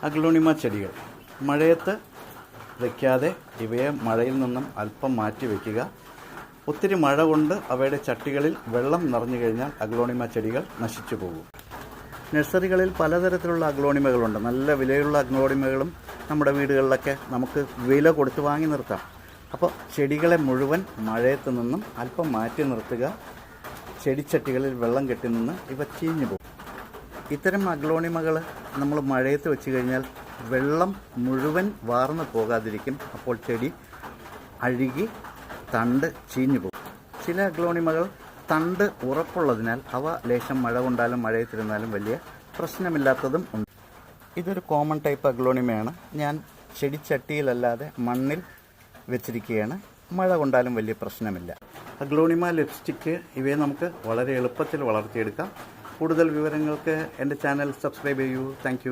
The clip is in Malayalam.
അഗ്ലോണിമ ചെടികൾ മഴയത്ത് വയ്ക്കാതെ ഇവയെ മഴയിൽ നിന്നും അല്പം മാറ്റി വയ്ക്കുക. ഒത്തിരി മഴ കൊണ്ട് അവയുടെ ചട്ടികളിൽ വെള്ളം നിറഞ്ഞു കഴിഞ്ഞാൽ അഗ്ലോണിമ ചെടികൾ നശിച്ചു പോകും. നഴ്സറികളിൽ പലതരത്തിലുള്ള അഗ്ലോണിമകളുണ്ട്. നല്ല വിലയുള്ള അഗ്ലോണിമകളും നമ്മുടെ വീടുകളിലൊക്കെ നമുക്ക് വില കൊടുത്ത് വാങ്ങി നിർത്താം. അപ്പോൾ ചെടികളെ മുഴുവൻ മഴയത്ത് നിന്നും അല്പം മാറ്റി നിർത്തുക. ചെടിച്ചട്ടികളിൽ വെള്ളം കെട്ടി നിന്ന് ഇവ ചീഞ്ഞു പോകും. ഇത്തരം അഗ്ലോണിമകൾ നമ്മൾ മഴയത്ത് വെച്ച് കഴിഞ്ഞാൽ വെള്ളം മുഴുവൻ വാർന്നു പോകാതിരിക്കും. അപ്പോൾ ചെടി അഴുകി തണ്ട് ചീഞ്ഞു പോകും. ചില അഗ്ലോണിമകൾ തണ്ട് ഉറപ്പുള്ളതിനാൽ അവ ലേശം മഴ കൊണ്ടാലും മഴയത്തിരുന്നാലും വലിയ പ്രശ്നമില്ലാത്തതും ഉണ്ട്. ഇതൊരു കോമൺ ടൈപ്പ് അഗ്ലോണിമയാണ്. ഞാൻ ചെടിച്ചട്ടിയിലല്ലാതെ മണ്ണിൽ വെച്ചിരിക്കുകയാണ്. മഴ കൊണ്ടാലും വലിയ പ്രശ്നമില്ല. അഗ്ലോണിമ ലിപ്സ്റ്റിക്ക് ഇവയെ നമുക്ക് വളരെ എളുപ്പത്തിൽ വളർത്തിയെടുക്കാം. കൂടുതൽ വിവരങ്ങൾക്ക് എൻ്റെ ചാനൽ സബ്സ്ക്രൈബ് ചെയ്യൂ. താങ്ക്